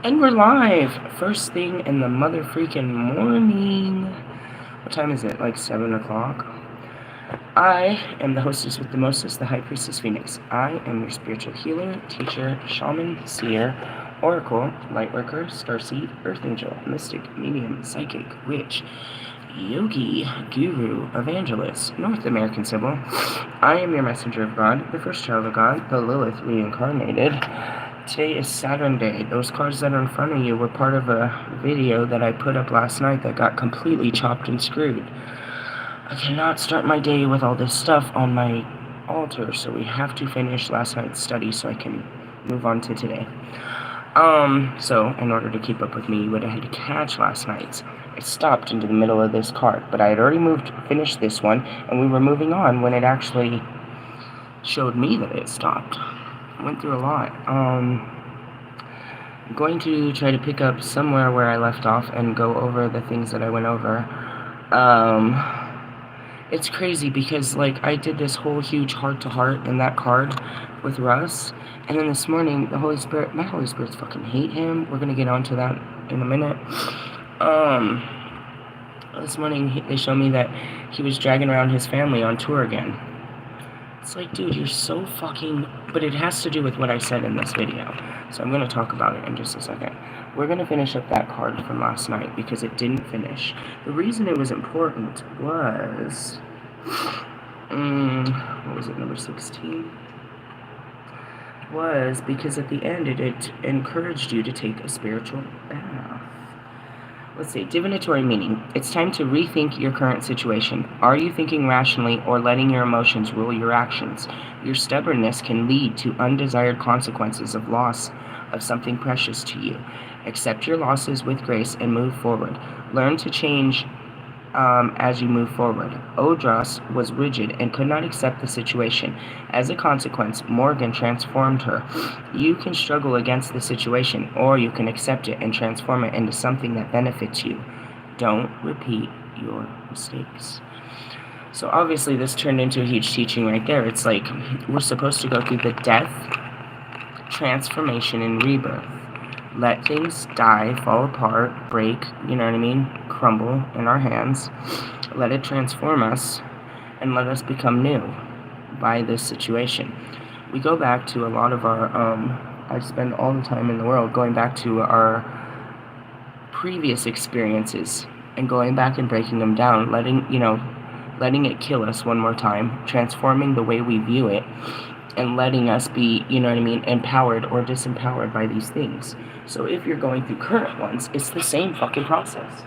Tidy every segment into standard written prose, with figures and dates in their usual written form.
And we're live! First thing in the mother freaking morning. What time is it? Like 7 o'clock? I am the hostess with the mostest, the High Priestess Phoenix. I am your spiritual healer, teacher, shaman, seer, oracle, lightworker, starseed, earth angel, mystic, medium, psychic, witch, yogi, guru, evangelist, North American symbol. I am your messenger of God, the first child of God, the Lilith reincarnated. Today is Saturn Day. Those cards that are in front of you were part of a video that I put up last night that got completely chopped and screwed. I cannot start my day with all this stuff on my altar, so we have to finish last night's study so I can move on to today. So in order to keep up with me, you would have had to catch last night's. I stopped into the middle of this card, but I had already finished this one, and we were moving on when it actually showed me that it stopped. Went through a lot. I'm going to try to pick up somewhere where I left off and go over the things that I went over. It's crazy because, like, I did this whole huge heart-to-heart in that card with Russ, and then this morning, the Holy Spirit, my Holy Spirits fucking hate him. We're gonna get onto that in a minute. This morning, they showed me that he was dragging around his family on tour again. It's like, dude, you're so fucking... But it has to do with what I said in this video. So I'm going to talk about it in just a second. We're going to finish up that card from last night because it didn't finish. The reason it was important was... what was it, number 16? Was because at the end it encouraged you to take a spiritual bath. Let's see, divinatory meaning. It's time to rethink your current situation. Are you thinking rationally or letting your emotions rule your actions? Your stubbornness can lead to undesired consequences of loss of something precious to you. Accept your losses with grace and move forward. Learn to change as you move forward. Odros was rigid and could not accept the situation. As a consequence, Morgan transformed her. You can struggle against the situation, or you can accept it and transform it into something that benefits you. Don't repeat your mistakes. So obviously this turned into a huge teaching right there. It's like we're supposed to go through the death, transformation, and rebirth. Let things die, fall apart, break, you know what I mean, crumble in our hands. Let it transform us and let us become new by this situation. We go back to a lot of our, I spend all the time in the world going back to our previous experiences and going back and breaking them down, letting it kill us one more time, transforming the way we view it, and letting us be, you know what I mean, empowered or disempowered by these things. So if you're going through current ones, it's the same fucking process.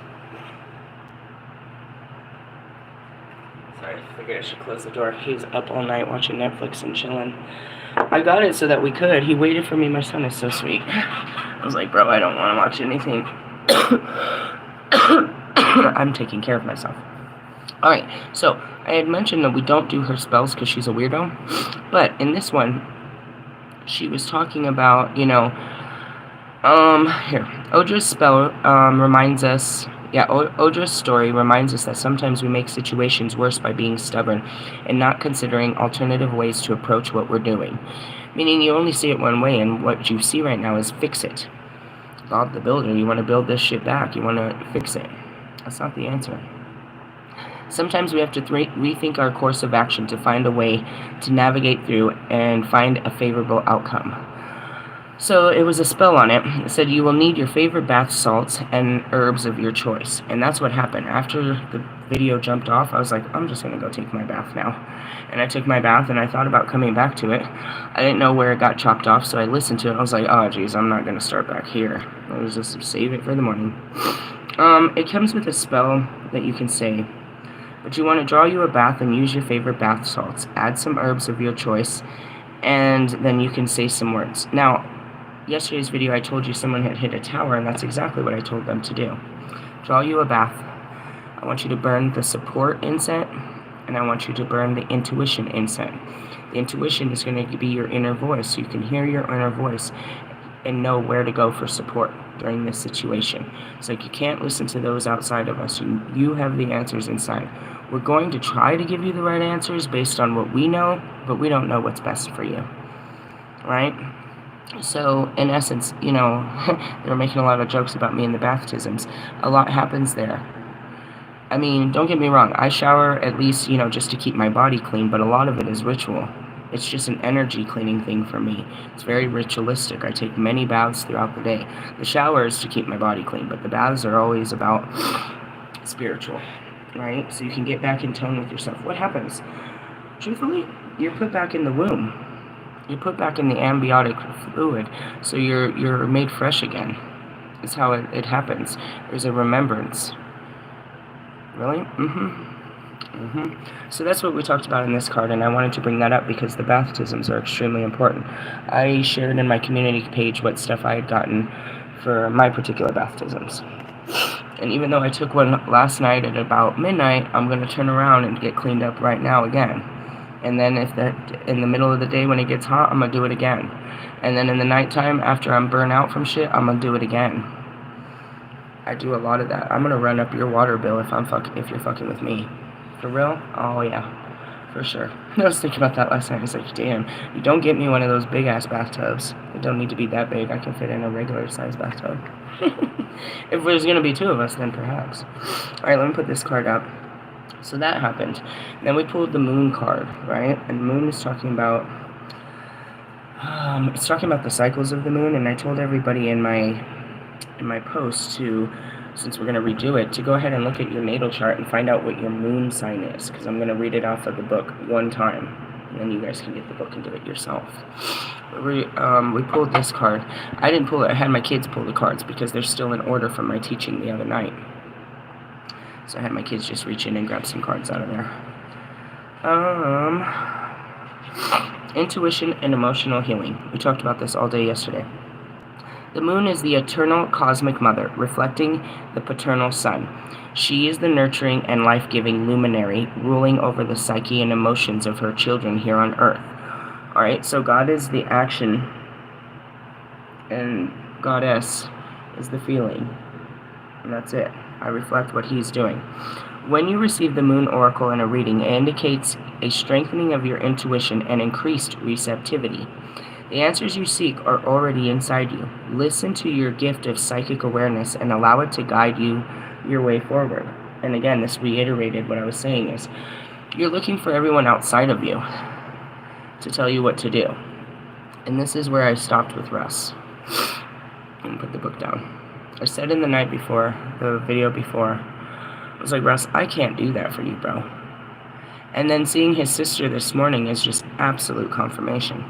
Sorry, I figured I should close the door. He's up all night watching Netflix and chilling. I got it so that we could. He waited for me. My son is so sweet. I was like, bro, I don't want to watch anything. I'm taking care of myself. Alright, so I had mentioned that we don't do her spells because she's a weirdo. But in this one, she was talking about, here. Odra's spell reminds us, Odra's story reminds us that sometimes we make situations worse by being stubborn and not considering alternative ways to approach what we're doing. Meaning you only see it one way, and what you see right now is fix it. Bob the Builder, you want to build this shit back, you want to fix it. That's not the answer. Sometimes we have to rethink our course of action to find a way to navigate through and find a favorable outcome. So it was a spell on it. It said you will need your favorite bath salts and herbs of your choice. And that's what happened. After the video jumped off, I was like, I'm just going to go take my bath now. And I took my bath and I thought about coming back to it. I didn't know where it got chopped off, so I listened to it. I was like, oh geez, I'm not going to start back here. I was just save it for the morning. It comes with a spell that you can say. But you want to draw you a bath and use your favorite bath salts. Add some herbs of your choice, and then you can say some words. Now, yesterday's video I told you someone had hit a tower, and that's exactly what I told them to do. Draw you a bath. I want you to burn the support incense, and I want you to burn the intuition incense. The intuition is going to be your inner voice, so you can hear your inner voice and know where to go for support during this situation. It's like you can't listen to those outside of us. You have the answers inside. We're going to try to give you the right answers based on what we know, but we don't know what's best for you. Right? So, in essence, they were making a lot of jokes about me in the baptisms. A lot happens there. I mean, don't get me wrong, I shower at least, just to keep my body clean, but a lot of it is ritual. It's just an energy cleaning thing for me. It's very ritualistic. I take many baths throughout the day. The shower is to keep my body clean, but the baths are always about spiritual, right? So you can get back in tone with yourself. What happens? Truthfully, you're put back in the womb. You're put back in the amniotic fluid, so you're made fresh again. That's how it happens. There's a remembrance. Really? So that's what we talked about in this card, and I wanted to bring that up because the baptisms are extremely important. I shared in my community page what stuff I had gotten for my particular baptisms. And even though I took one last night at about midnight, I'm going to turn around and get cleaned up right now again. And then in the middle of the day when it gets hot, I'm going to do it again. And then in the nighttime, after I'm burnt out from shit, I'm going to do it again. I do a lot of that. I'm gonna run up your water bill if you're fucking with me. For real? Oh yeah, for sure. I was thinking about that last night. I was like, damn, you don't get me one of those big ass bathtubs. It don't need to be that big. I can fit in a regular size bathtub. If there's gonna be two of us, then perhaps. All right, let me put this card up. So that happened. Then we pulled the moon card, right? And the moon is talking about. It's talking about the cycles of the moon, and I told everybody in my post to, since we're going to redo it, to go ahead and look at your natal chart and find out what your moon sign is, because I'm going to read it off of the book one time, and then you guys can get the book and do it yourself. We pulled this card. I didn't pull it. I had my kids pull the cards because they're still in order from my teaching the other night. So I had my kids just reach in and grab some cards out of there. Intuition and emotional healing. We talked about this all day yesterday. The moon is the eternal cosmic mother, reflecting the paternal sun. She is the nurturing and life-giving luminary, ruling over the psyche and emotions of her children here on earth. Alright, so God is the action, and Goddess is the feeling. And that's it. I reflect what He's doing. When you receive the moon oracle in a reading, it indicates a strengthening of your intuition and increased receptivity. The answers you seek are already inside you. Listen to your gift of psychic awareness and allow it to guide you your way forward. And again, this reiterated what I was saying is, you're looking for everyone outside of you to tell you what to do. And this is where I stopped with Russ. And put the book down. I said in the night before, the video before, I was like, Russ, I can't do that for you, bro. And then seeing his sister this morning is just absolute confirmation.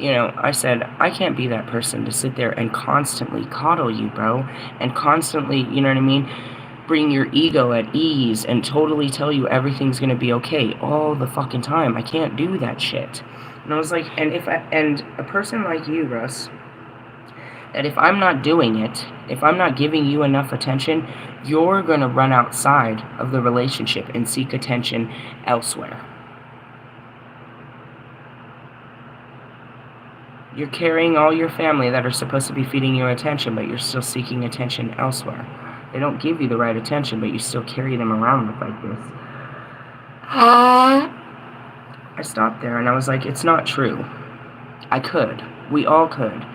I said, I can't be that person to sit there and constantly coddle you, bro, and constantly, bring your ego at ease and totally tell you everything's going to be okay all the fucking time. I can't do that shit. And I was like, and a person like you, Russ, that if I'm not doing it, if I'm not giving you enough attention, you're going to run outside of the relationship and seek attention elsewhere. You're carrying all your family that are supposed to be feeding you attention, but you're still seeking attention elsewhere. They don't give you the right attention, but you still carry them around with like this. I stopped there and I was like, it's not true. I could. We all could.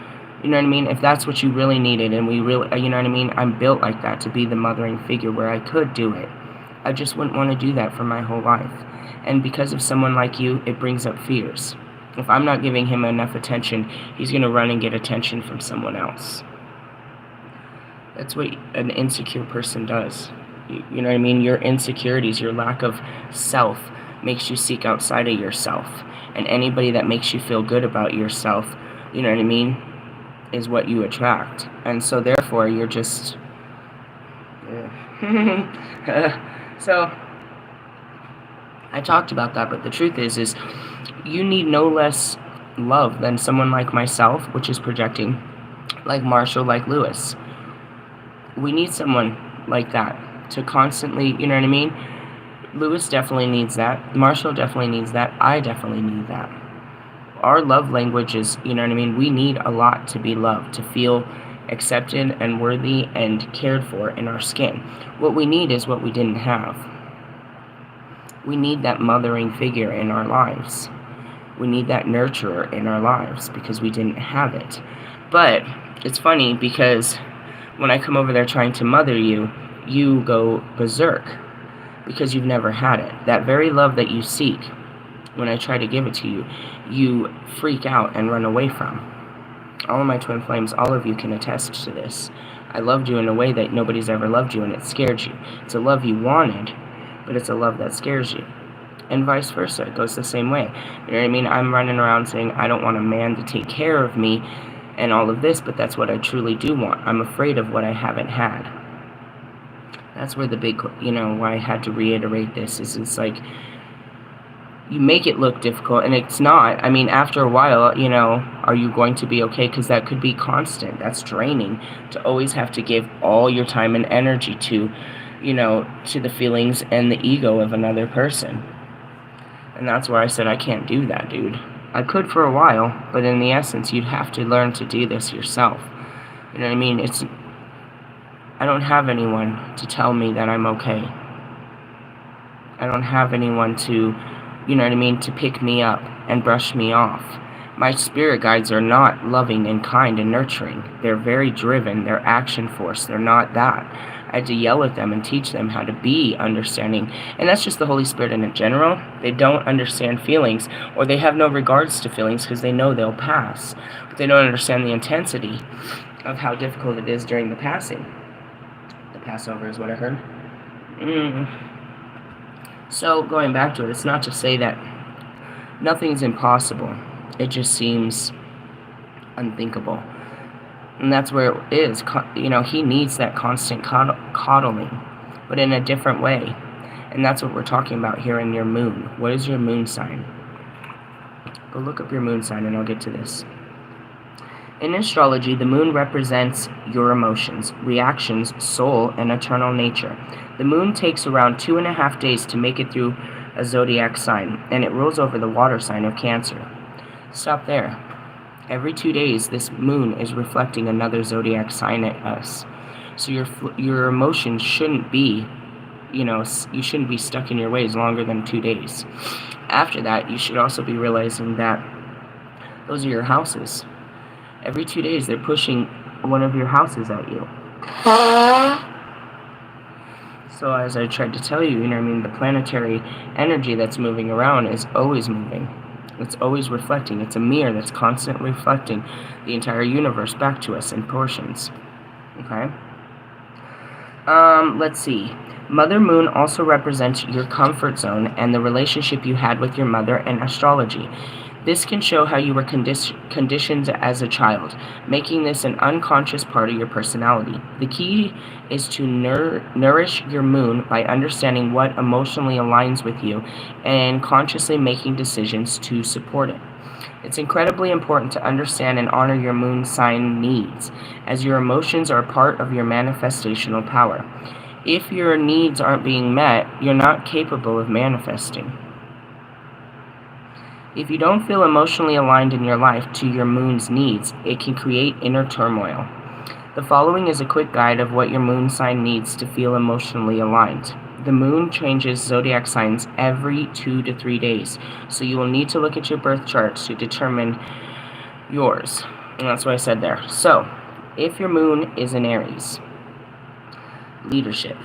You know what I mean? If that's what you really needed, and we really, you know what I mean? I'm built like that, to be the mothering figure where I could do it. I just wouldn't want to do that for my whole life. And because of someone like you, it brings up fears. If I'm not giving him enough attention, he's going to run and get attention from someone else. That's what an insecure person does. You know what I mean? Your insecurities, your lack of self makes you seek outside of yourself. And anybody that makes you feel good about yourself, you know what I mean, is what you attract. And so therefore, you're just... So, I talked about that, but the truth is you need no less love than someone like myself, which is projecting, like Marshall, like Lewis. We need someone like that to constantly, you know what I mean? Lewis definitely needs that. Marshall definitely needs that. I definitely need that. Our love language is, you know what I mean? We need a lot to be loved, to feel accepted and worthy and cared for in our skin. What we need is what we didn't have. We need that mothering figure in our lives. We need that nurturer in our lives because we didn't have it. But it's funny because when I come over there trying to mother you, you go berserk because you've never had it. That very love that you seek, when I try to give it to you, you freak out and run away from. All of my twin flames, all of you can attest to this. I loved you in a way that nobody's ever loved you, and it scared you. It's a love you wanted, but it's a love that scares you. And vice versa, it goes the same way. You know what I mean? I'm running around saying I don't want a man to take care of me and all of this, but that's what I truly do want. I'm afraid of what I haven't had. That's where the big, why I had to reiterate this is it's like, you make it look difficult, and it's not. I mean, after a while, are you going to be okay? Because that could be constant. That's draining to always have to give all your time and energy to, to the feelings and the ego of another person. And that's where I said, I can't do that, dude. I could for a while, but in the essence, you'd have to learn to do this yourself. You know what I mean? I don't have anyone to tell me that I'm okay. I don't have anyone to, to pick me up and brush me off. My spirit guides are not loving and kind and nurturing. They're very driven. They're action force. They're not that. I had to yell at them and teach them how to be understanding. And that's just the Holy Spirit in general. They don't understand feelings, or they have no regards to feelings because they know they'll pass. But they don't understand the intensity of how difficult it is during the passing. The Passover is what I heard. So, going back to it, it's not to say that nothing's impossible. It just seems unthinkable. And that's where it is. He needs that constant coddling, but in a different way. And that's what we're talking about here in your moon. What is your moon sign? Go look up your moon sign and I'll get to this. In astrology, the moon represents your emotions, reactions, soul, and eternal nature. The moon takes around 2.5 days to make it through a zodiac sign, and it rules over the water sign of Cancer. Stop there. Every 2 days, this moon is reflecting another zodiac sign at us. So your emotions shouldn't be, you shouldn't be stuck in your ways longer than 2 days. After that, you should also be realizing that those are your houses. Every 2 days, they're pushing one of your houses at you. So as I tried to tell you, the planetary energy that's moving around is always moving. It's always reflecting. It's a mirror that's constantly reflecting the entire universe back to us in portions. Okay? Let's see. Mother Moon also represents your comfort zone and the relationship you had with your mother in astrology. This can show how you were conditioned as a child, making this an unconscious part of your personality. The key is to nourish your moon by understanding what emotionally aligns with you and consciously making decisions to support it. It's incredibly important to understand and honor your moon sign needs, as your emotions are part of your manifestational power. If your needs aren't being met, you're not capable of manifesting. If you don't feel emotionally aligned in your life to your moon's needs, it can create inner turmoil. The following is a quick guide of what your moon sign needs to feel emotionally aligned. The moon changes zodiac signs every 2 to 3 days, so you will need to look at your birth charts to determine yours. And that's what I said there. So, if your moon is in Aries, leadership.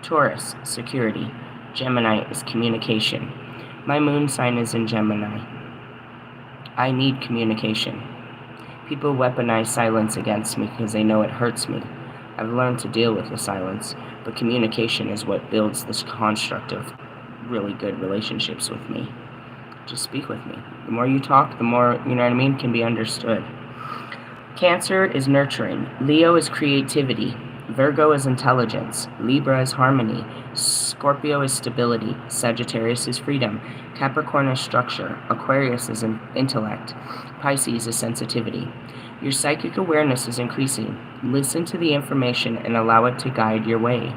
Taurus, security. Gemini is communication. My moon sign is in Gemini. I need communication. People weaponize silence against me because they know it hurts me. I've learned to deal with the silence, but communication is what builds this construct of really good relationships with me. Just speak with me. The more you talk, the more, can be understood. Cancer is nurturing. Leo is creativity. Virgo is intelligence. Libra is harmony. Scorpio is stability. Sagittarius is freedom. Capricorn is structure. Aquarius is intellect. Pisces is sensitivity. Your psychic awareness is increasing. Listen to the information and allow it to guide your way.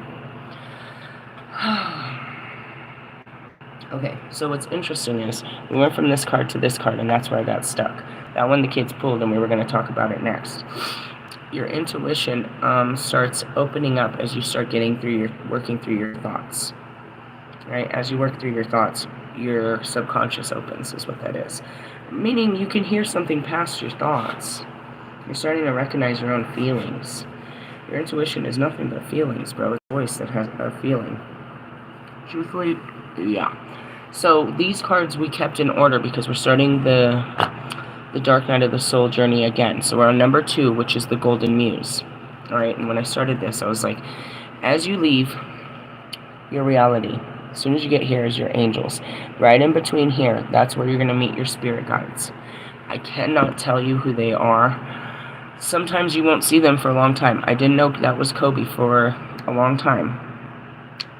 Okay, so what's interesting is we went from this card to this card, and that's where I got stuck. That one the kids pulled, and we were going to talk about it next. Your intuition starts opening up as you start working through your thoughts. Right? As you work through your thoughts, your subconscious opens, is what that is. Meaning you can hear something past your thoughts. You're starting to recognize your own feelings. Your intuition is nothing but feelings, bro. It's a voice that has a feeling. Truthfully, yeah. So these cards we kept in order because we're starting the Dark Night of the Soul journey again. So we're on number 2, which is the Golden Muse. Alright, and when I started this, I was like, as you leave your reality, as soon as you get here is your angels. Right in between here, that's where you're going to meet your spirit guides. I cannot tell you who they are. Sometimes you won't see them for a long time. I didn't know that was Kobe for a long time.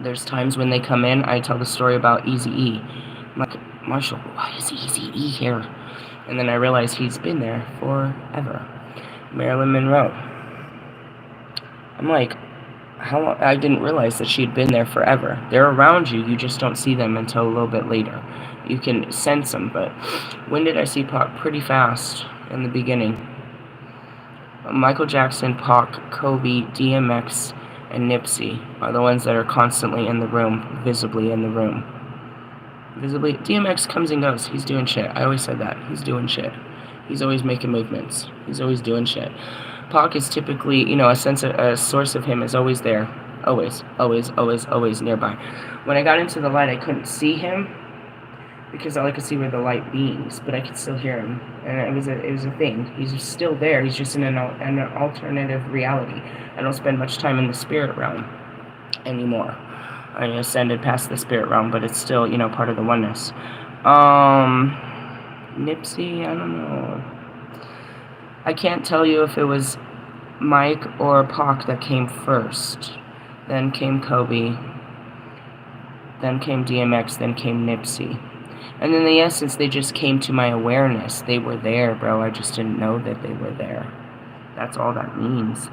There's times when they come in, I tell the story about Eazy-E. I'm like, Marshall, why is Eazy-E here? And then I realize he's been there forever. Marilyn Monroe. I'm like, how long? I didn't realize that she had been there forever. They're around you, you just don't see them until a little bit later. You can sense them, but when did I see Pac? Pretty fast in the beginning. Michael Jackson, Pac, Kobe, DMX, and Nipsey are the ones that are constantly in the room, visibly in the room. Visibly, DMX comes and goes. He's doing shit. I always said that. He's doing shit. He's always making movements. He's always doing shit. Pac is typically, a source of him is always there. Always, always, always, always nearby. When I got into the light, I couldn't see him because all I could see were the light beams, but I could still hear him. And it was a thing. He's still there. He's just in an alternative reality. I don't spend much time in the spirit realm anymore. I ascended past the spirit realm, but it's still, part of the oneness. Nipsey, I don't know. I can't tell you if it was Mike or Pac that came first. Then came Kobe. Then came DMX. Then came Nipsey. And in the essence, they just came to my awareness. They were there, bro. I just didn't know that they were there. That's all that means.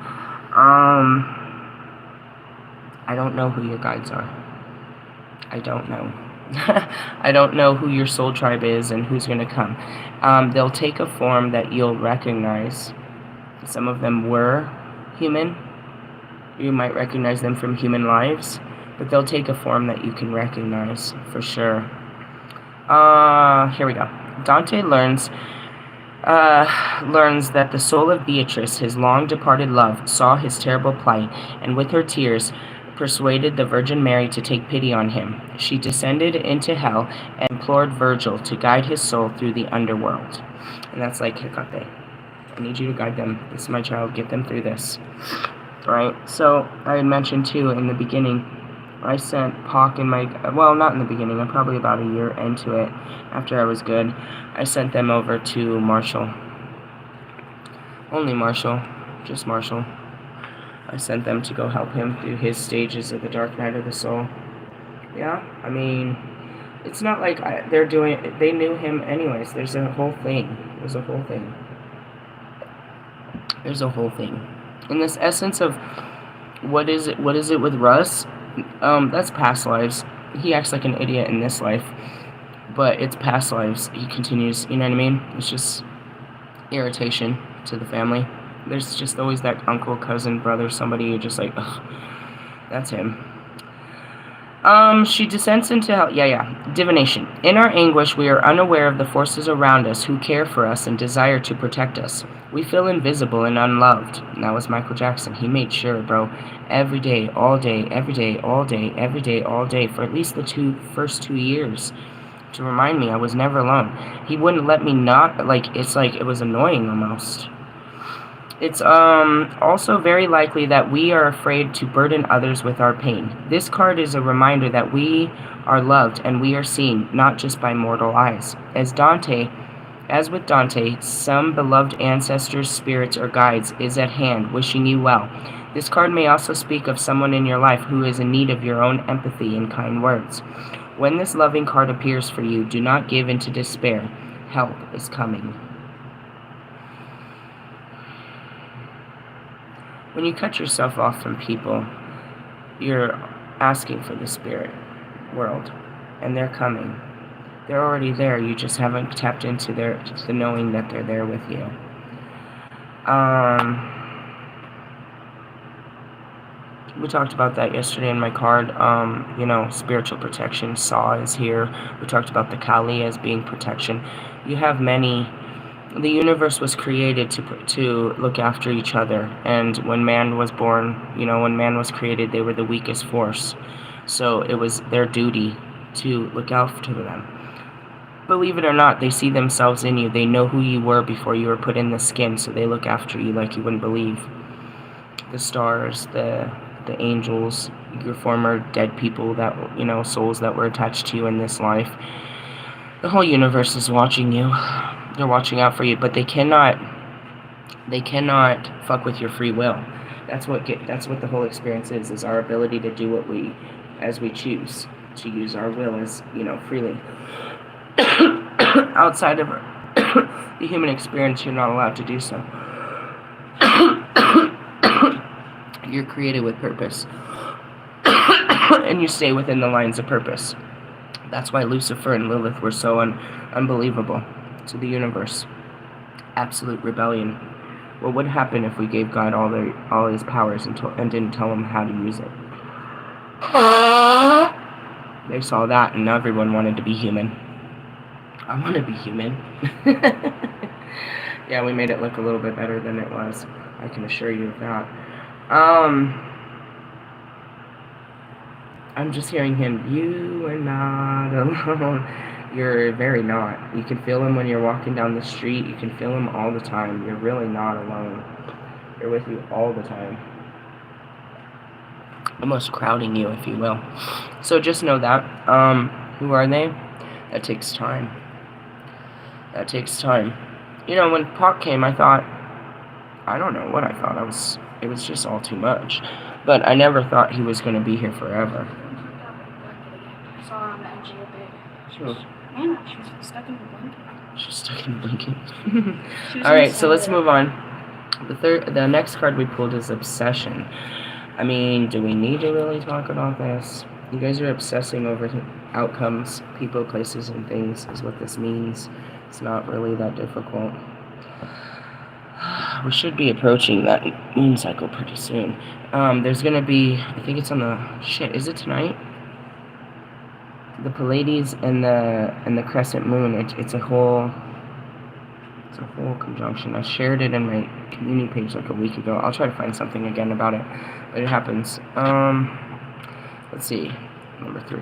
I don't know who your guides are. I don't know. I don't know who your soul tribe is and who's going to come. They'll take a form that you'll recognize. Some of them were human. You might recognize them from human lives, but they'll take a form that you can recognize for sure. Here we go. Dante learns that the soul of Beatrice, his long-departed love, saw his terrible plight, and with her tears persuaded the Virgin Mary to take pity on him. She descended into hell and implored Virgil to guide his soul through the underworld. And that's like Hecate. I need you to guide them. This is my child. Get them through this. Right? So, I had mentioned, too, in the beginning, I sent Pac and Mike, well, not in the beginning, I'm probably about a year into it, after I was good, I sent them over to Marshall. Only Marshall. Just Marshall. I sent them to go help him through his stages of the Dark Night of the Soul. Yeah, I mean, it's not like they knew him anyways. There's a whole thing. There's a whole thing. In this essence of, what is it with Russ? That's past lives. He acts like an idiot in this life, but it's past lives. He continues, you know what I mean? It's just irritation to the family. There's just always that uncle, cousin, brother, somebody you're just like, ugh, that's him. She descends into hell. Divination. In our anguish, we are unaware of the forces around us who care for us and desire to protect us. We feel invisible and unloved. And that was Michael Jackson. He made sure, bro, every day, all day, every day, all day, every day, all day, for at least the first 2 years, to remind me I was never alone. He wouldn't let me not, it's like it was annoying almost. It's also very likely that we are afraid to burden others with our pain. This card is a reminder that we are loved and we are seen, not just by mortal eyes. As with Dante, some beloved ancestors, spirits, or guides is at hand, wishing you well. This card may also speak of someone in your life who is in need of your own empathy and kind words. When this loving card appears for you, do not give in to despair. Help is coming. When you cut yourself off from people, you're asking for the spirit world, and they're coming. They're already there. You just haven't tapped into the knowing that they're there with you. We talked about that yesterday in my card. Spiritual protection. Saw is here. We talked about the Kali as being protection. You have many. The universe was created to look after each other, and when man was born, when man was created, they were the weakest force. So it was their duty to look after them. Believe it or not, they see themselves in you. They know who you were before you were put in the skin, so they look after you like you wouldn't believe. The stars, the angels, your former dead people that, souls that were attached to you in this life. The whole universe is watching you. They're watching out for you, but they cannot fuck with your free will. That's what the whole experience is our ability to do as we choose, to use our will as, freely. Outside of the human experience, you're not allowed to do so. You're created with purpose. And you stay within the lines of purpose. That's why Lucifer and Lilith were so unbelievable to the universe. Absolute rebellion. What would happen if we gave God all his powers and didn't tell him how to use it? They saw that and everyone wanted to be human. I want to be human. Yeah, we made it look a little bit better than it was. I can assure you of that. I'm just hearing him, you are not alone. You're very not. You can feel him when you're walking down the street. You can feel him all the time. You're really not alone. They're with you all the time. Almost crowding you, if you will. So just know that. Who are they? That takes time. That takes time. When Pac came, I thought, I don't know what I thought. It was just all too much. But I never thought he was going to be here forever. I saw her on the edge of the bed. Sure. Anna, she was stuck in the blanket. She's stuck in the blanket. Alright, so let's move on. The next card we pulled is Obsession. I mean, do we need to really talk about this? You guys are obsessing over outcomes, people, places, and things is what this means. It's not really that difficult. We should be approaching that moon cycle pretty soon. There's gonna be, I think it's on is it tonight? The Pleiades and the crescent moon. It's a whole conjunction. I shared it in my community page like a week ago. I'll try to find something again about it, but it happens. Let's see, number 3.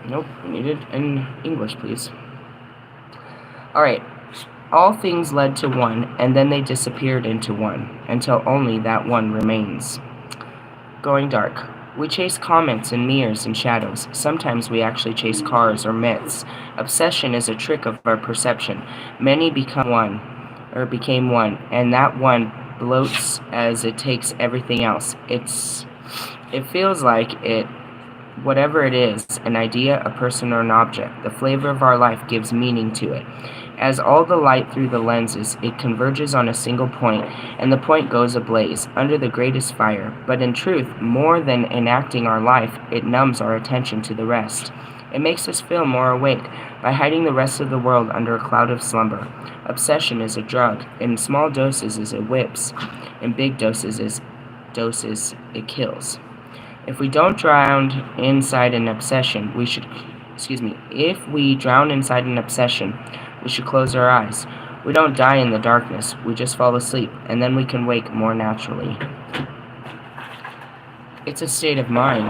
Nope, we need it in English, please. Alright. All things led to one, and then they disappeared into one, until only that one remains. Going dark. We chase comments and mirrors and shadows. Sometimes we actually chase cars or myths. Obsession is a trick of our perception. Many became one, and that one bloats as it takes everything else. It feels like whatever it is, an idea, a person, or an object, the flavor of our life gives meaning to it. As all the light through the lenses, it converges on a single point, and the point goes ablaze, under the greatest fire. But in truth, more than enacting our life, it numbs our attention to the rest. It makes us feel more awake, by hiding the rest of the world under a cloud of slumber. Obsession is a drug. In small doses it whips. In big doses it kills. If we don't drown inside an obsession, if we drown inside an obsession, we should close our eyes. We don't die in the darkness, we just fall asleep, and then we can wake more naturally. It's a state of mind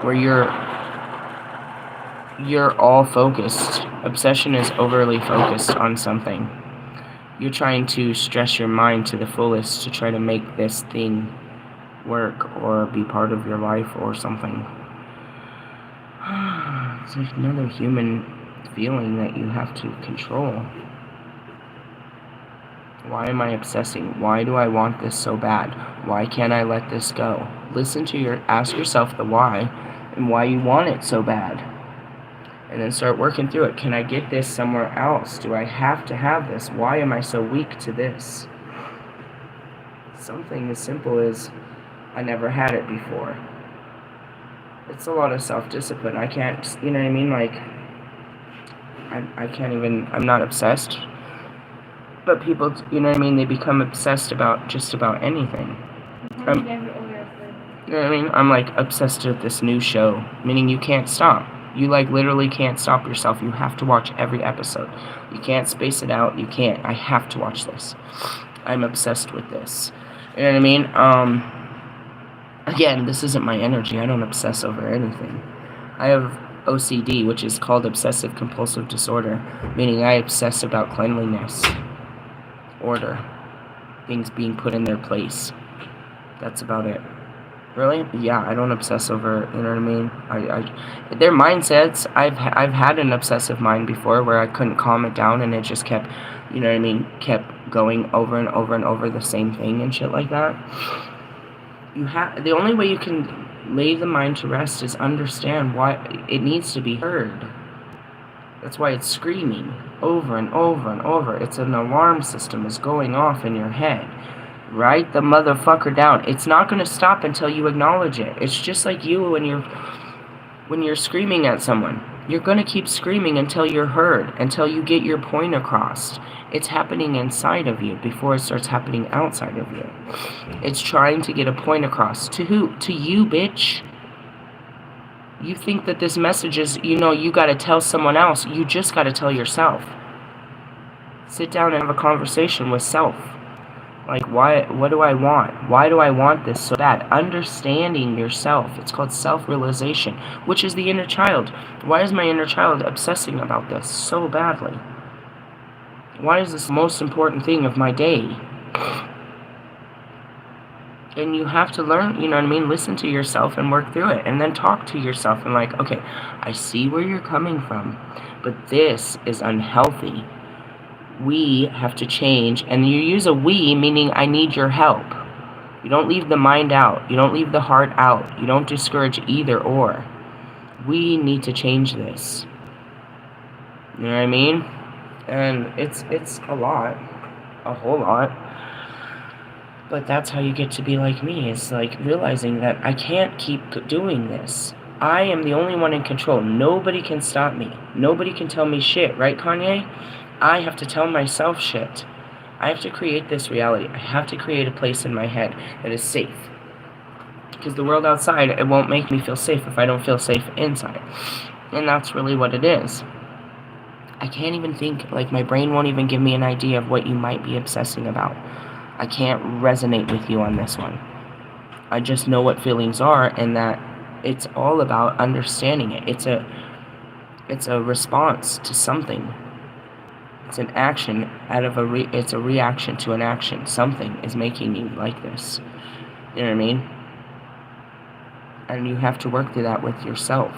where you're all focused. Obsession is overly focused on something. You're trying to stress your mind to the fullest to try to make this thing work or be part of your life or something. It's another human feeling that you have to control. Why am I obsessing? Why do I want this so bad? Why can't I let this go? Ask yourself the why and why you want it so bad. And then start working through it. Can I get this somewhere else? Do I have to have this? Why am I so weak to this? Something as simple as I never had it before. It's a lot of self-discipline. I can't, you know what I mean? Like, I can't even, I'm not obsessed. But people, you know what I mean? They become obsessed about just about anything. You never order a third one. You know what I mean? I'm like obsessed with this new show, meaning you can't stop. You like literally can't stop yourself. You have to watch every episode. You can't space it out. You can't. I have to watch this. I'm obsessed with this. You know what I mean? Again, this isn't my energy. I don't obsess over anything. I have OCD, which is called obsessive compulsive disorder, meaning I obsess about cleanliness, order, things being put in their place. That's about it. Really? Yeah, I don't obsess over, you know what I mean? Their mindsets, I've had an obsessive mind before where I couldn't calm it down and it just kept, you know what I mean, kept going over and over and over the same thing and shit like that. The only way you can lay the mind to rest is understand why it needs to be heard. That's why it's screaming over and over and over. It's an alarm system is going off in your head. Write the motherfucker down. It's not going to stop until you acknowledge it. It's just like you when you're screaming at someone. You're going to keep screaming until you're heard, until you get your point across. It's happening inside of you before it starts happening outside of you. It's trying to get a point across. To who? To you, bitch. You think that this message is, you got to tell someone else. You just got to tell yourself. Sit down and have a conversation with self. Like, what do I want? Why do I want this so bad? Understanding yourself. It's called self-realization, which is the inner child. Why is my inner child obsessing about this so badly? Why is this the most important thing of my day? And you have to learn, you know what I mean? Listen to yourself and work through it. And then talk to yourself and like, okay, I see where you're coming from, but this is unhealthy. We have to change, and you use a we, meaning I need your help. You don't leave the mind out. You don't leave the heart out. You don't discourage either or. We need to change this. You know what I mean? And it's a lot. A whole lot. But that's how you get to be like me. It's like realizing that I can't keep doing this. I am the only one in control. Nobody can stop me. Nobody can tell me shit. Right, Kanye? I have to tell myself shit. I have to create this reality. I have to create a place in my head that is safe. Because the world outside, it won't make me feel safe if I don't feel safe inside. And that's really what it is. I can't even think, like my brain won't even give me an idea of what you might be obsessing about. I can't resonate with you on this one. I just know what feelings are and that it's all about understanding it. It's a response to something. It's an action it's a reaction to an action. Something is making you like this. You know what I mean? And you have to work through that with yourself.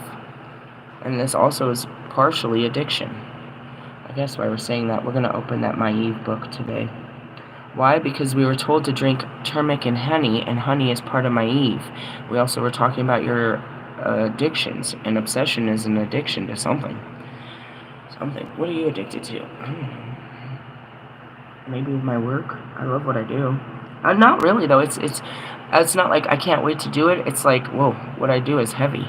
And this also is partially addiction. I guess why we're saying that, we're going to open that My Eve book today. Why? Because we were told to drink turmeric and honey is part of My Eve. We also were talking about your addictions, and obsession is an addiction to something. What are you addicted to? Maybe my work. I love what I do. Not really though. It's not like I can't wait to do it. It's like, whoa, what I do is heavy.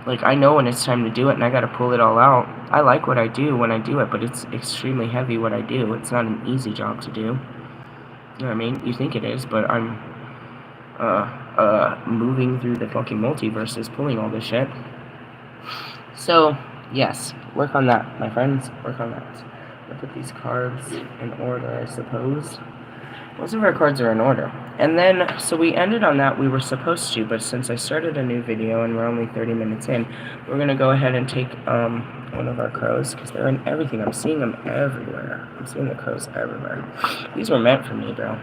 Like I know when it's time to do it, and I got to pull it all out. I like what I do when I do it, but it's extremely heavy what I do. It's not an easy job to do. You know what I mean? You think it is, but I'm moving through the fucking multiverses, pulling all this shit. So. Yes, work on that, my friends. Work on that. I'll put these cards in order, I suppose. Most of our cards are in order. And then, so we ended on that. We were supposed to, but since I started a new video and we're only 30 minutes in, we're going to go ahead and take one of our crows, because they're in everything. I'm seeing them everywhere. I'm seeing the crows everywhere. These were meant for me, bro.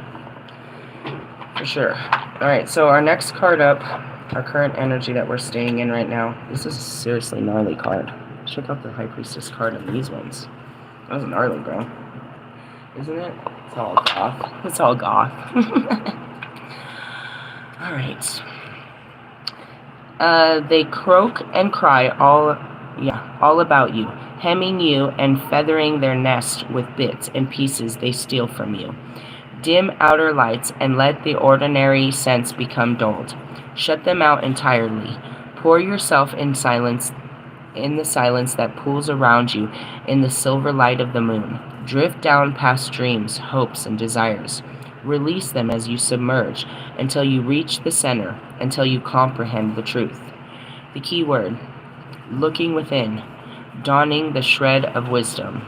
For sure. Alright, so our next card up, our current energy that we're staying in right now. This is a seriously gnarly card. Check out the High Priestess card and these ones. That was gnarly, bro. Isn't it? It's all goth. It's all goth. Alright. They croak and cry all about you, hemming you and feathering their nest with bits and pieces they steal from you. Dim outer lights and let the ordinary sense become dulled. Shut them out entirely. Pour yourself in the silence that pools around you in the silver light of the moon. Drift down past dreams, hopes, and desires. Release them as you submerge until you reach the center, until you comprehend the truth. The key word, looking within, donning the shroud of wisdom,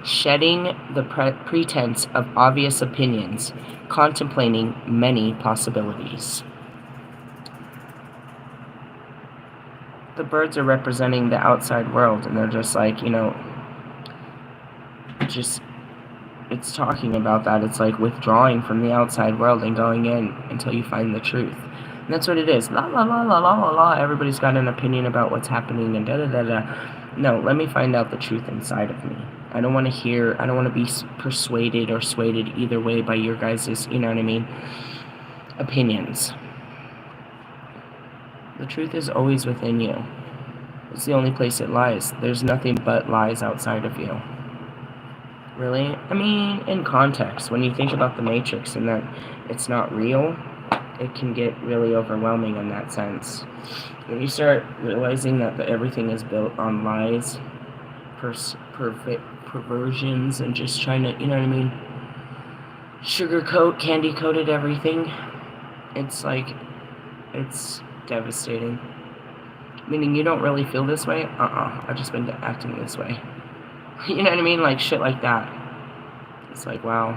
shedding the pretense of obvious opinions, contemplating many possibilities. The birds are representing the outside world, and they're just like, it's talking about that. It's like withdrawing from the outside world and going in until you find the truth. And that's what it is. La la la la la la la. Everybody's got an opinion about what's happening and da da da da. No, let me find out the truth inside of me. I don't want to be persuaded or swayed either way by your guys', opinions. The truth is always within you. It's the only place it lies. There's nothing but lies outside of you. Really? I mean, in context, when you think about the Matrix and that it's not real, it can get really overwhelming in that sense. When you start realizing that everything is built on lies, perversions, and just trying to, sugarcoat, candy-coated everything, it's devastating. Meaning you don't really feel this way? I've just been acting this way. You know what I mean? Like shit like that. It's like, wow.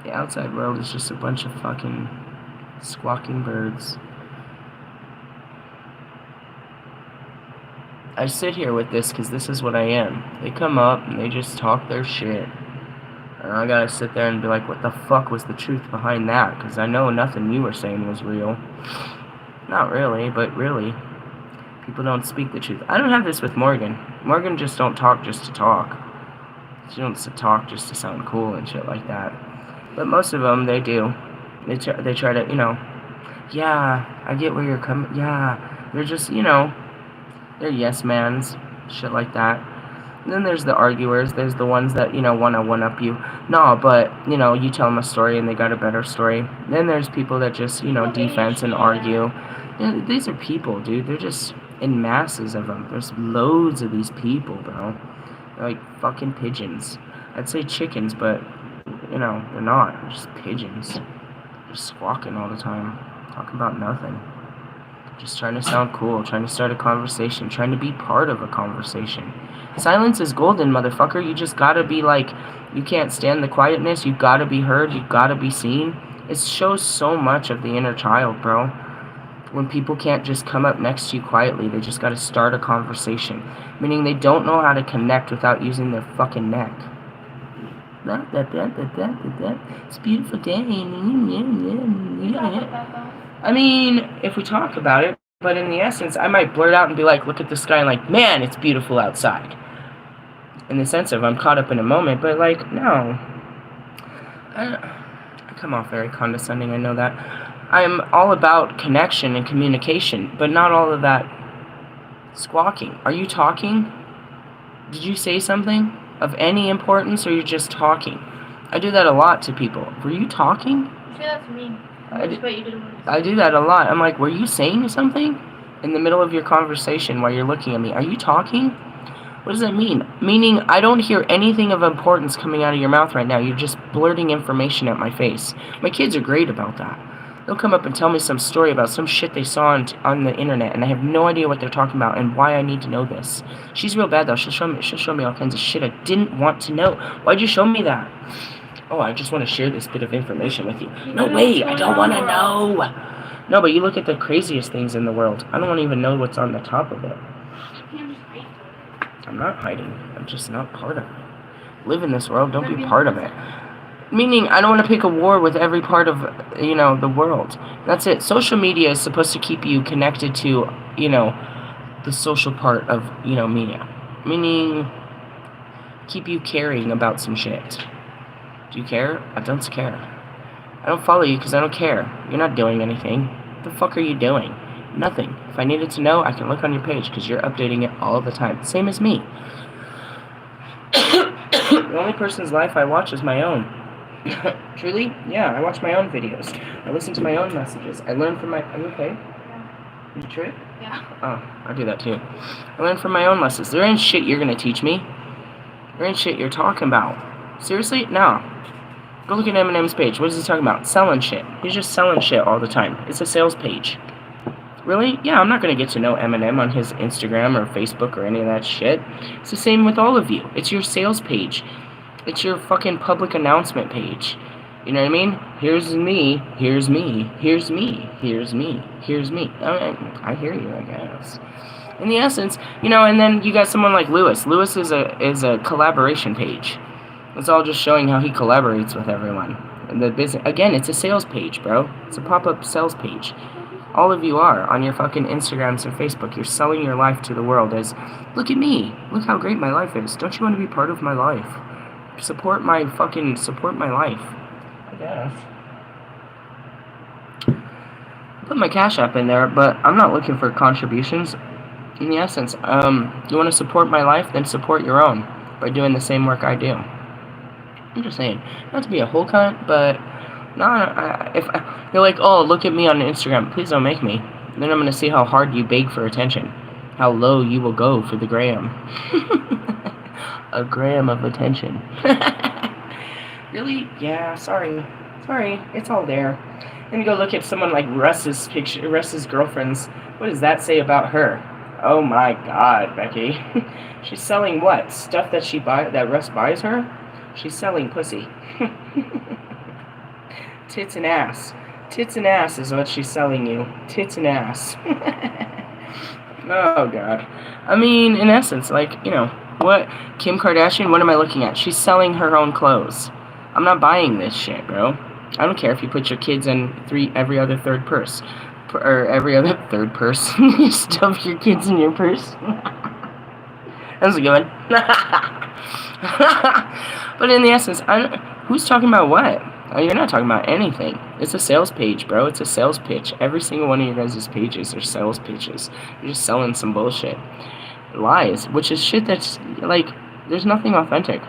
The outside world is just a bunch of fucking squawking birds. I sit here with this because this is what I am. They come up and they just talk their shit. And I gotta sit there and be like, what the fuck was the truth behind that? Because I know nothing you were saying was real. Not really, but really. People don't speak the truth. I don't have this with Morgan. Morgan just don't talk just to talk. She don't talk just to sound cool and shit like that. But most of them, they do. They try to, yeah, I get where you're coming. Yeah, they're just, they're yes mans, shit like that. And then there's the arguers. There's the ones that, want to one-up you. No, but, you tell them a story and they got a better story. Then there's people that just, defense and argue. These are people, dude. They're just in masses of them. There's loads of these people, bro. They're like fucking pigeons. I'd say chickens, but, they're not. They're just pigeons. Just squawking all the time. Talking about nothing. Just trying to sound cool, trying to start a conversation, trying to be part of a conversation. Silence is golden, motherfucker. You just gotta be like, you can't stand the quietness, you gotta be heard, you gotta be seen. It shows so much of the inner child, bro. When people can't just come up next to you quietly, they just gotta start a conversation. Meaning they don't know how to connect without using their fucking neck. It's a beautiful day. I mean, if we talk about it, but in the essence, I might blurt out and be like, look at the sky and like, man, it's beautiful outside. In the sense of I'm caught up in a moment, but like, no. I come off very condescending, I know that. I'm all about connection and communication, but not all of that squawking. Are you talking? Did you say something of any importance, or you're just talking? I do that a lot to people. Were you talking? You say that to me. I do that a lot. I'm like, were you saying something? In the middle of your conversation while you're looking at me. Are you talking? What does that mean? Meaning, I don't hear anything of importance coming out of your mouth right now. You're just blurting information at my face. My kids are great about that. They'll come up and tell me some story about some shit they saw on the internet, and I have no idea what they're talking about and why I need to know this. She's real bad, though. She'll show me all kinds of shit I didn't want to know. Why'd you show me that? Oh, I just want to share this bit of information with you. No way, I don't want to know. No, but you look at the craziest things in the world. I don't want to even know what's on the top of it. I'm not hiding. I'm just not part of it. Live in this world, don't be part of it. Meaning, I don't want to pick a war with every part of, the world. That's it. Social media is supposed to keep you connected to, the social part of, media. Meaning, keep you caring about some shit. Do you care? I don't care. I don't follow you because I don't care. You're not doing anything. What the fuck are you doing? Nothing. If I needed to know, I can look on your page because you're updating it all the time. Same as me. The only person's life I watch is my own. Truly? Yeah, I watch my own videos. I listen to my own messages. I learn from my... Are you okay? Yeah. You trip? Yeah. Oh, I do that too. I learn from my own lessons. There ain't shit you're gonna teach me. There ain't shit you're talking about. Seriously? No. Go look at Eminem's page. What is he talking about? Selling shit. He's just selling shit all the time. It's a sales page. Really? Yeah, I'm not gonna get to know Eminem on his Instagram or Facebook or any of that shit. It's the same with all of you. It's your sales page. It's your fucking public announcement page. You know what I mean? Here's me. Here's me. Here's me. Here's me. Here's me. I hear you, I guess. In the essence, you know, and then you got someone like Lewis. Lewis is a collaboration page. It's all just showing how he collaborates with everyone. And the business, again, it's a sales page, bro. It's a pop-up sales page. All of you are on your fucking Instagrams and Facebook. You're selling your life to the world as, look at me. Look how great my life is. Don't you want to be part of my life? Support my life. I guess. Put my Cash App in there, but I'm not looking for contributions. In the essence, you want to support my life, then support your own by doing the same work I do. I'm just saying, not to be a whole cunt, but if you're like, oh, look at me on Instagram, please don't make me. Then I'm gonna see how hard you beg for attention, how low you will go for the gram. A gram of attention. Really? Yeah. Sorry, it's all there. Then you go look at someone like Russ's picture, Russ's girlfriend's. What does that say about her? Oh my God, Becky. She's selling what? Stuff that Russ buys her? She's selling pussy. Tits and ass. Tits and ass is what she's selling you. Tits and ass. Oh, God. I mean, in essence, like, you know, what? Kim Kardashian, what am I looking at? She's selling her own clothes. I'm not buying this shit, bro. I don't care if you put your kids in every other third purse. Or every other third purse. You stuff your kids in your purse. That was a good one. But in the essence, who's talking about what? Oh, you're not talking about anything. It's a sales page, bro. It's a sales pitch. Every single one of your guys' pages are sales pitches. You're just selling some bullshit. Lies, which is shit that's, like, there's nothing authentic.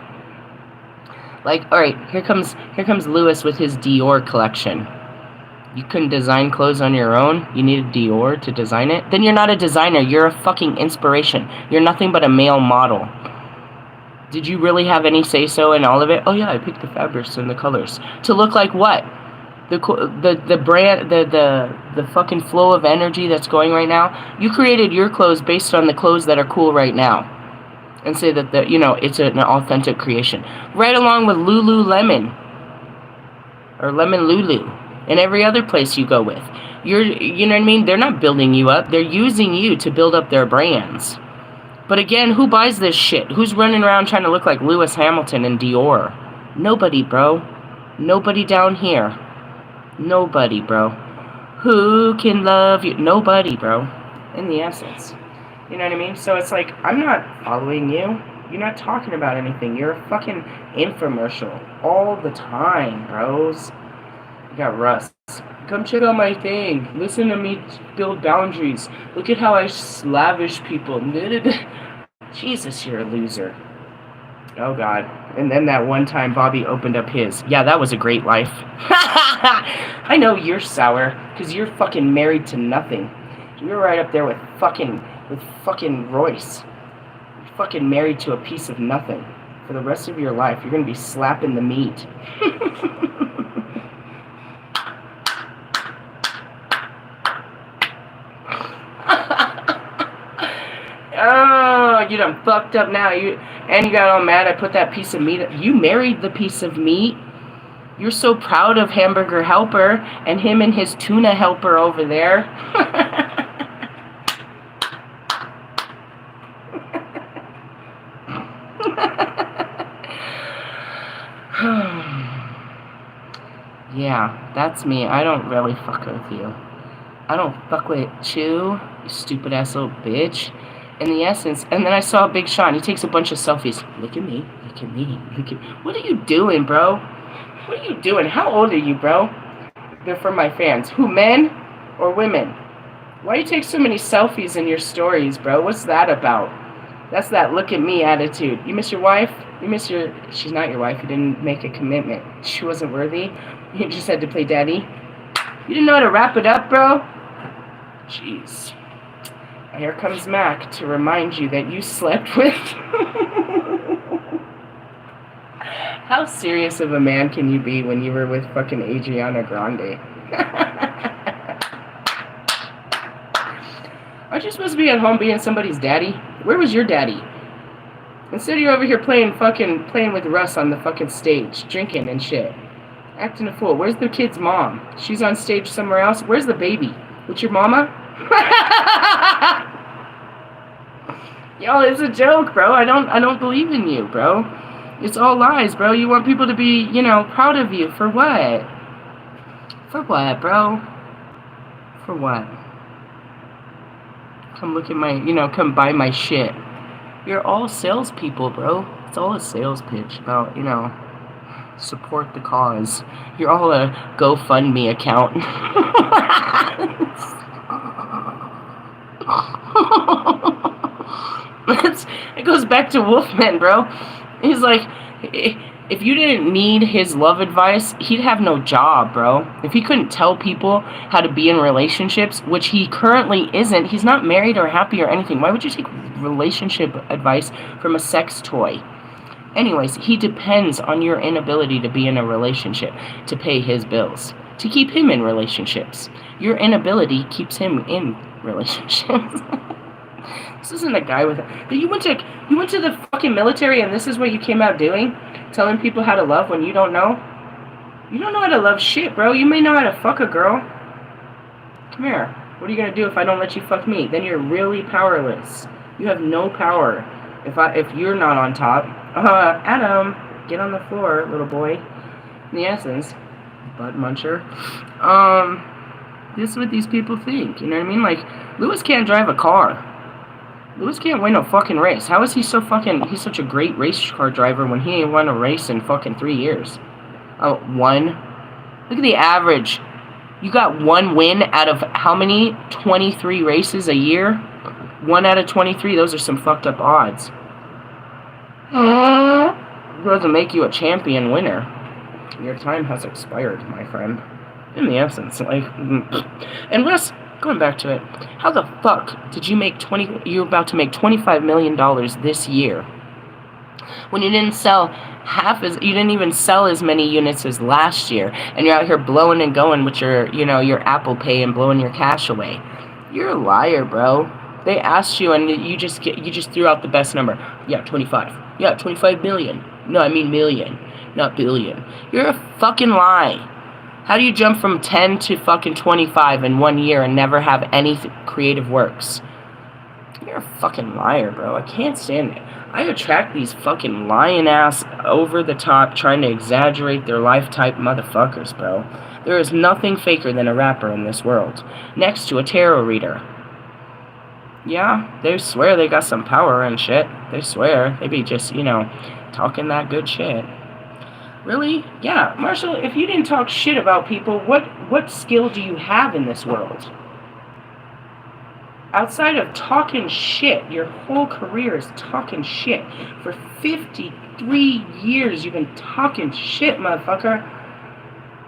Like, alright, here comes Lewis with his Dior collection. You couldn't design clothes on your own? You needed Dior to design it? Then you're not a designer. You're a fucking inspiration. You're nothing but a male model. Did you really have any say-so in all of it? Oh yeah, I picked the fabrics and the colors. To look like what? The brand, the fucking flow of energy that's going right now? You created your clothes based on the clothes that are cool right now. And say that, it's an authentic creation. Right along with Lululemon. Or Lemon Lulu. And every other place you go with. You know what I mean? They're not building you up. They're using you to build up their brands. But again, who buys this shit? Who's running around trying to look like Lewis Hamilton and Dior? Nobody, bro. Nobody down here. Nobody, bro. Who can love you? Nobody, bro. In the essence. You know what I mean? So it's like, I'm not following you. You're not talking about anything. You're a fucking infomercial. All the time, bros. You got Russ. Come check out my thing. Listen to me build boundaries. Look at how I lavish people. Jesus, you're a loser. Oh, God. And then that one time Bobby opened up his. Yeah, that was a great life. I know you're sour, because you're fucking married to nothing. You're right up there with fucking Royce. You're fucking married to a piece of nothing. For the rest of your life, you're going to be slapping the meat. Oh, you done fucked up now. You got all mad I put that piece of meat. You married the piece of meat. You're so proud of Hamburger Helper and him and his tuna helper over there. Yeah, that's me. I don't really fuck with you. I don't fuck with you, you stupid ass little bitch. In the essence, and then I saw Big Sean. He takes a bunch of selfies. Look at me. Look at me. Look at. What are you doing, bro? What are you doing? How old are you, bro? They're for my fans. Who, men or women? Why you take so many selfies in your stories, bro? What's that about? That's that look at me attitude. You miss your wife? You miss your... She's not your wife. You didn't make a commitment. She wasn't worthy. You just had to play daddy. You didn't know how to wrap it up, bro? Jeez. Here comes Mac to remind you that you slept with... How serious of a man can you be when you were with fucking Adriana Grande? Aren't you supposed to be at home being somebody's daddy? Where was your daddy? Instead you're over here playing with Russ on the fucking stage, drinking and shit. Acting a fool. Where's the kid's mom? She's on stage somewhere else. Where's the baby? With your mama? Y'all, it's a joke, bro. I don't believe in you, bro. It's all lies, bro. You want people to be, proud of you. For what? For what, bro? For what? Come look at my, come buy my shit. You're all salespeople, bro. It's all a sales pitch about, support the cause. You're all a GoFundMe account. It goes back to Wolfman, bro. He's like, if you didn't need his love advice, he'd have no job, bro. If he couldn't tell people how to be in relationships, which he currently isn't, he's not married or happy or anything. Why would you take relationship advice from a sex toy? Anyways, he depends on your inability to be in a relationship to pay his bills, to keep him in relationships. Your inability keeps him in relationships. This isn't a guy with you went to the fucking military and this is what you came out doing? Telling people how to love when you don't know? You don't know how to love shit, bro. You may know how to fuck a girl. Come here. What are you gonna do if I don't let you fuck me? Then you're really powerless. You have no power if you're not on top. Adam, get on the floor, little boy. In the essence, butt muncher. This is what these people think. You know what I mean? Like, Lewis can't drive a car. Lewis can't win a fucking race. How is he so fucking... He's such a great race car driver when he ain't won a race in fucking 3 years? Oh, one? Look at the average. You got one win out of how many? 23 races a year? 1 out of 23? Those are some fucked up odds. It doesn't make you a champion winner. Your time has expired, my friend. In the essence, like... And Russ... Going back to it, how the fuck did you make you're about to make $25 million this year when you didn't sell you didn't even sell as many units as last year, and you're out here blowing and going with your, your Apple Pay and blowing your cash away? You're a liar, bro. They asked you and you just threw out the best number. Yeah, 25. Yeah, 25 million. No, I mean million, not billion. You're a fucking lie. How do you jump from 10 to fucking 25 in 1 year and never have any creative works? You're a fucking liar, bro. I can't stand it. I attract these fucking lying-ass, over-the-top, trying to exaggerate their life type motherfuckers, bro. There is nothing faker than a rapper in this world. Next to a tarot reader. Yeah, they swear they got some power and shit. They swear. They be just, talking that good shit. Really? Yeah, Marshall, if you didn't talk shit about people, what skill do you have in this world? Outside of talking shit, your whole career is talking shit. For 53 years, you've been talking shit, motherfucker.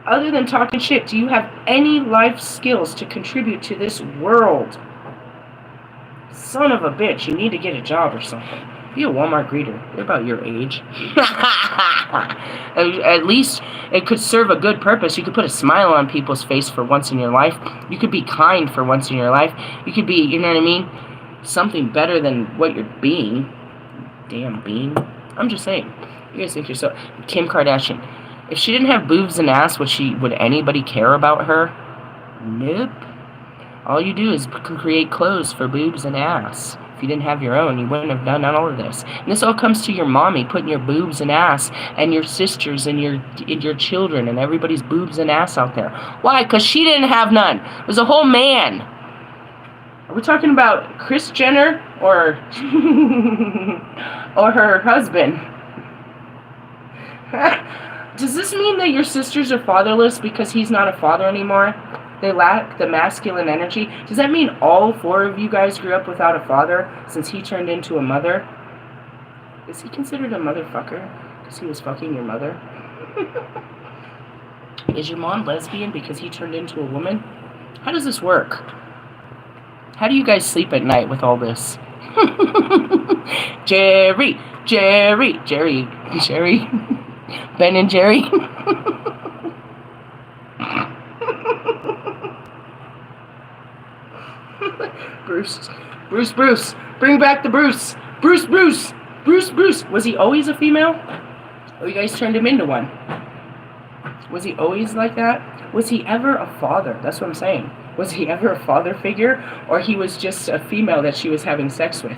Other than talking shit, do you have any life skills to contribute to this world? Son of a bitch, you need to get a job or something. Be a Walmart greeter. They're about your age. At least it could serve a good purpose. You could put a smile on people's face for once in your life. You could be kind for once in your life. You could be, you know what I mean? Something better than what you're being. Damn being. I'm just saying. You guys think you're so... Kim Kardashian. If she didn't have boobs and ass, would anybody care about her? Nope. All you do is create clothes for boobs and ass. If you didn't have your own, you wouldn't have done all of this. And this all comes to your mommy putting your boobs and ass and your sisters and your children and everybody's boobs and ass out there. Why? Because she didn't have none. It was a whole man. Are we talking about Kris Jenner or or her husband? Does this mean that your sisters are fatherless because he's not a father anymore? They lack the masculine energy. Does that mean all 4 of you guys grew up without a father since he turned into a mother? Is he considered a motherfucker because he was fucking your mother? Is your mom lesbian because he turned into a woman? How does this work? How do you guys sleep at night with all this? Jerry. Ben and Jerry. Bruce. Bruce. Bring back the Bruce. Bruce. Was he always a female? Or you guys turned him into one? Was he always like that? Was he ever a father? That's what I'm saying. Was he ever a father figure? Or he was just a female that she was having sex with?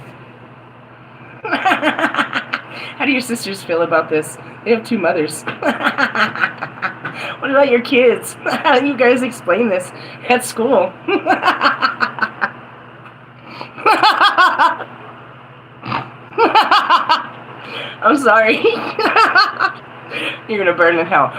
How do your sisters feel about this? They have 2 mothers. What about your kids? How do you guys explain this at school? I'm sorry. You're gonna burn in hell.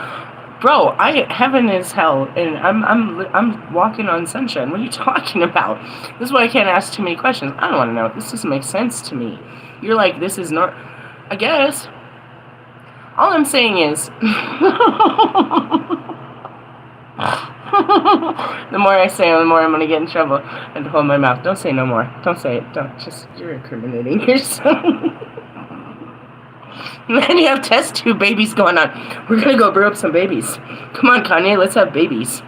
Bro, heaven is hell, and I'm walking on sunshine. What are you talking about? This is why I can't ask too many questions. I don't want to know. This doesn't make sense to me. You're like, this is not. I guess. All I'm saying is, the more I say, the more I'm gonna get in trouble. I have to hold my mouth. Don't say no more. Don't say it. Don't. Just, you're incriminating yourself. And then you have test tube babies going on. We're gonna go brew up some babies. Come on, Kanye, let's have babies.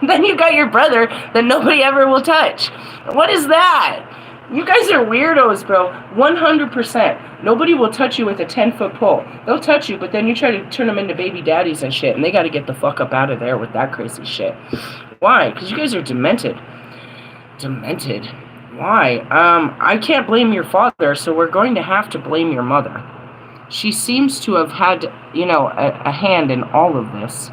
Then you got your brother that nobody ever will touch. What is that? You guys are weirdos, bro. 100%. Nobody will touch you with a 10-foot pole. They'll touch you, but then you try to turn them into baby daddies and shit, and they gotta get the fuck up out of there with that crazy shit. Why? Because you guys are demented. Demented. Why? I can't blame your father, so we're going to have to blame your mother. She seems to have had, you know, a hand in all of this.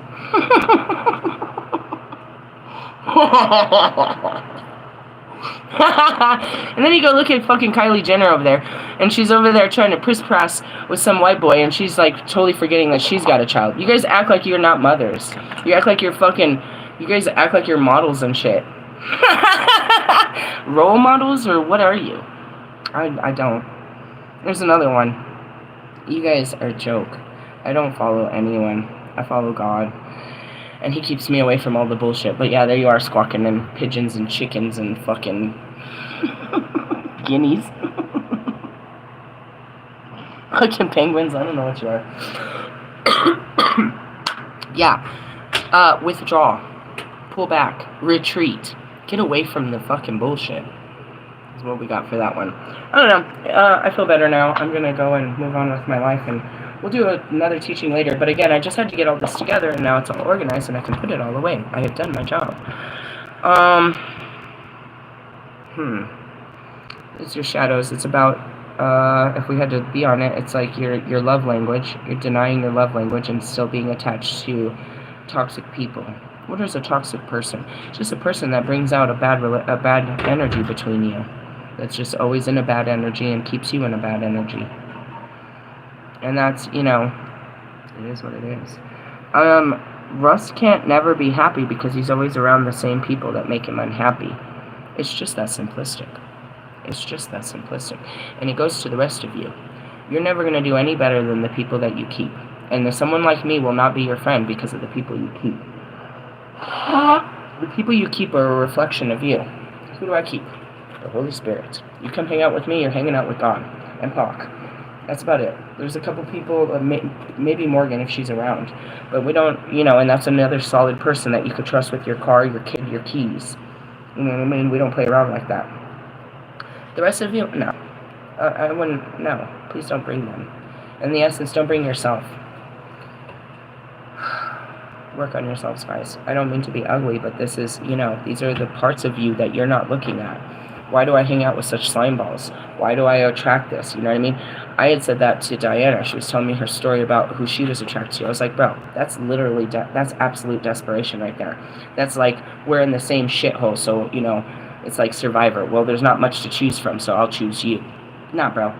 And then you go look at fucking Kylie Jenner over there, and she's over there trying to priss-prass with some white boy, and she's like totally forgetting that she's got a child. You guys act like you're not mothers. You act like you're fucking, you guys act like you're models and shit. Role models, or what are you? I don't. There's another one. You guys are a joke. I don't follow anyone. I follow God. And he keeps me away from all the bullshit. But yeah, there you are, squawking, and pigeons and chickens and fucking guineas. Fucking penguins, I don't know what you are. Yeah. Withdraw. Pull back. Retreat. Get away from the fucking bullshit. That's what we got for that one. I don't know. I feel better now. I'm gonna go and move on with my life, and we'll do another teaching later. But again, I just had to get all this together, and now it's all organized, and I can put it all away. I have done my job. It's your shadows. It's about, if we had to be on it, it's like your love language. You're denying your love language and still being attached to toxic people. What is a toxic person? It's just a person that brings out a bad energy between you. That's just always in a bad energy and keeps you in a bad energy. And that's, you know, it is what it is. Russ can't never be happy because he's always around the same people that make him unhappy. It's just that simplistic. It's just that simplistic. And it goes to the rest of you. You're never going to do any better than the people that you keep. And someone like me will not be your friend because of the people you keep. The people you keep are a reflection of you. Who do I keep? The Holy Spirit. You come hang out with me, you're hanging out with God and Hawk. That's about it. There's a couple people, maybe Morgan if she's around, but we don't, you know, and that's another solid person that you could trust with your car, your kid, your keys. You know what I mean? We don't play around like that. The rest of you, no. I wouldn't, no. Please don't bring them. In the essence, don't bring yourself. Work on yourselves, guys. I don't mean to be ugly, but this is, you know, these are the parts of you that you're not looking at. Why do I hang out with such slime balls? Why do I attract this? You know what I mean? I had said that to Diana. She was telling me her story about who she was attracted to. I was like, bro, that's literally, that's absolute desperation right there. That's like, we're in the same shithole, so, you know, it's like Survivor. Well, there's not much to choose from, so I'll choose you. Nah, bro.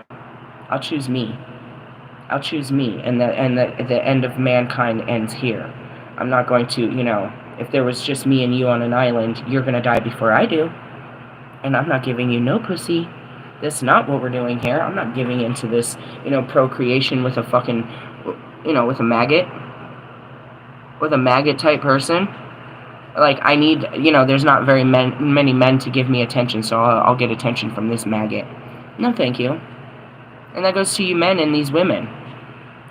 I'll choose me. I'll choose me, and the end of mankind ends here. I'm not going to, you know, if there was just me and you on an island, you're going to die before I do. And I'm not giving you no pussy. That's not what we're doing here. I'm not giving into this, you know, procreation with a fucking, you know, with a maggot. With a maggot type person. Like, I need, you know, there's not very many men to give me attention, so I'll get attention from this maggot. No, thank you. And that goes to you men and these women.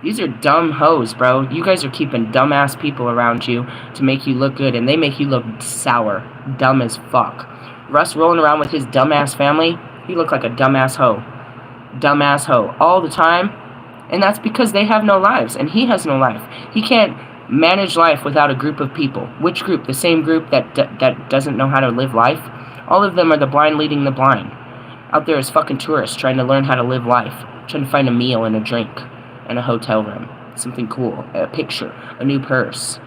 These are dumb hoes, bro. You guys are keeping dumbass people around you to make you look good, and they make you look sour. Dumb as fuck. Russ rolling around with his dumbass family, he look like a dumbass hoe. Dumbass hoe. All the time. And that's because they have no lives, and he has no life. He can't manage life without a group of people. Which group? The same group that doesn't know how to live life? All of them are the blind leading the blind. Out there as fucking tourists trying to learn how to live life. Trying to find a meal and a drink. And a hotel room. Something cool. A picture. A new purse.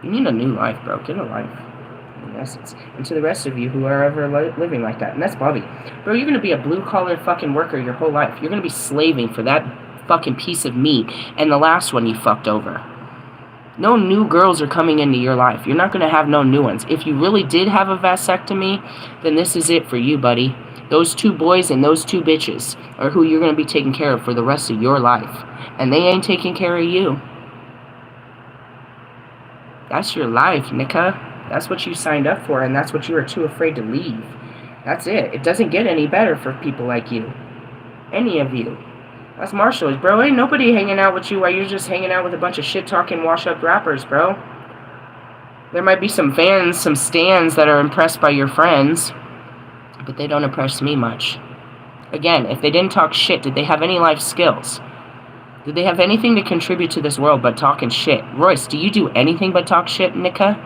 You need a new life, bro. Get a life. In essence. And to the rest of you who are ever living like that. And that's Bobby. Bro, you're going to be a blue-collar fucking worker your whole life. You're going to be slaving for that fucking piece of meat. And the last one you fucked over. No new girls are coming into your life. You're not going to have no new ones. If you really did have a vasectomy, then this is it for you, buddy. Those 2 boys and those 2 bitches are who you're going to be taking care of for the rest of your life. And they ain't taking care of you. That's your life, Nika. That's what you signed up for, and that's what you are too afraid to leave. That's it. It doesn't get any better for people like you. Any of you. That's Marshall's, bro. Ain't nobody hanging out with you while you're just hanging out with a bunch of shit-talking, wash-up rappers, bro. There might be some fans, some stans that are impressed by your friends, but they don't impress me much. Again, if they didn't talk shit, did they have any life skills? Did they have anything to contribute to this world but talking shit? Royce, do you do anything but talk shit, Nika?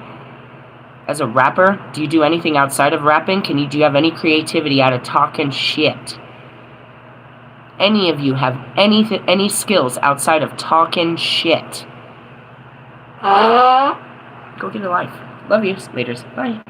As a rapper, do you do anything outside of rapping? Do you have any creativity out of talking shit? Any of you have any skills outside of talking shit? Go get a life. Love you. Laters. Bye.